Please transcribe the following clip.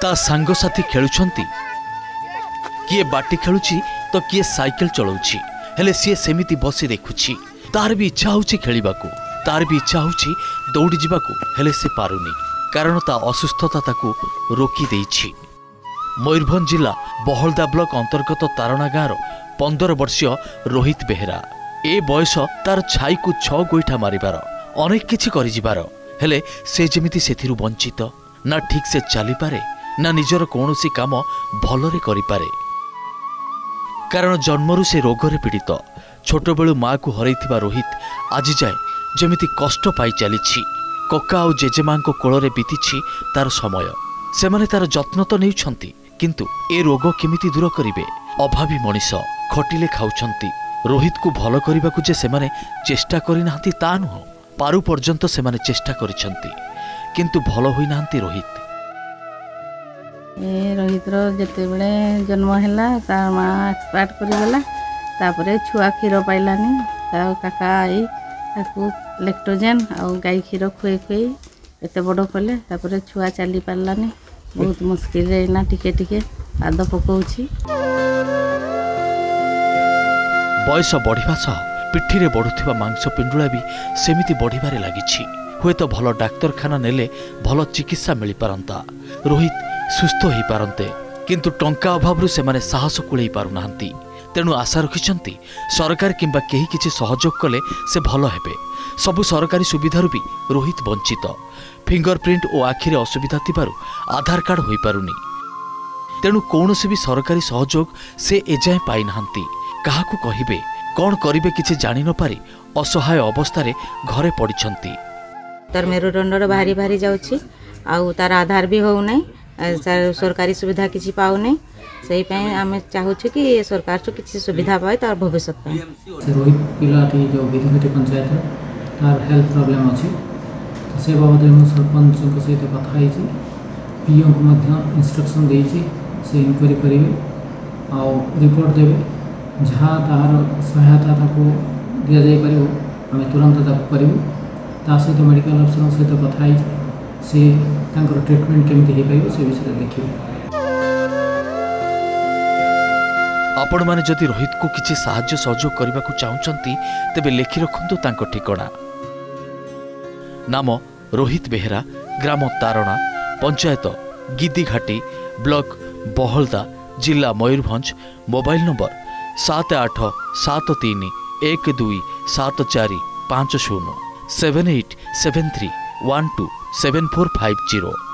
ता सांगसाथी खेलुछंती किए बाटी खेलुची तो किए साइकिल चलाउची हेले सी सेमिति बसी देखुची तार भी इच्छा होची खेलिबाकू तार भी इच्छा होची दौड़ी जिबाकू हेले से पारुनी कारण ता असुस्थता ताकू रोकी देइछि। मयूरभंज जिला बहलदा ब्लॉक अंतर्गत तारणा गाँव 15 वर्षीय रोहित बेहेरा ए बयस तार छाई को 6 गोईठा मारिबार अनेक किछि करि जिबार हेले से जेमिति सेथिरु वंचित ना ठीक से चली पारे ना निजर कौनसी काम भलरे करि पारे कारण जन्मरु से रोगरे पीड़ित छोट बेलू माँ को हरैथिबा रोहित आज जाए जेमिति कष्ट पाई चलीछि। कक्का और जेजेमा कोଳରେ बीतीछि तार समय सेमाने तार जत्न तो नेउछंती किंतु ए रोग केमिति दूर करिवे अभावी मनीष खटिले खाउछंती रोहित को भल करबाकू जे सेमाने चेष्टा करि नाहंती ता नुह पारु पर्यंत सेमाने चेष्टा करिछंती किंतु भल होई नाहंती रोहित। रोहित जिते बड़े जन्म है तार माँ एक्सपायर करगला तापर छुआ क्षीर पाइलानी काका आई लेक्टोजेन और गाई क्षीर खुए खुए एत बड़ कले तापर छुआ चली पारानी बहुत मुस्किल ना टिके टिके पाद पकाउछि। बयस बढ़िबा सह पिठीरे बढ़ुथिबा मांस पिंडुला भी सेमिति बढ़िबारे लागिछि हुए तो भल डाक्तरखाना नेले भल चिकित्सा मिल पारंता रोहित सुस्थ हो पारंते किंतु टंका अभाव से साहस कुलै पारु नाहंती तेणु आशा रखिछंती सरकार किंबा केही किछि सहयोग कले से भल हेबे सबु सरकारी सुविधारु भी रोहित वंचित फिंगरप्रिंट और आखिरे असुविधा थिबारु आधार कार्ड होई पारुनी तेणु कौनसी भी सरकारी सहयोग से एजाए पाई नाहंती काहाकू कहिबे कौन करिवे किछि जानि न पारि असहाय अवस्था रे घरे पड़िछंती। तार मेरुदंड बाहरी बाहरी जाउछि आउ तार आधार भी हो नै सरकारी सुविधा किसी पाऊ नहीं से आम चाहूँ कि सरकार तो किसी सुविधा पाए तार भविष्य रोहित पिलाटी जो विधिघटी पंचायत तार हेल्थ प्रॉब्लम अच्छी तो से बाबद में सरपंच सहित कथाई पीओ को इंस्ट्रक्शन देती से इनक्वारी करेंगे आ रिपोर्ट देवे जहाँ तार सहायता दि जापर आम तुरंत करूँ ता सहित मेडिकल अफसर सहित कथाई से ट्रीटमेंट केमती हो पार से विषय देखिए। आपण माने जदि रोहित को किसी साहाय्य सहयोग करने को चाहूँगी तेबे लिखि रखु ठिकाना नाम रोहित बेहेरा ग्राम तारणा पंचायत गिद्दीघाटी ब्लॉक बहलदा जिला मयूरभंज मोबाइल नंबर 7873 127450 7873 127450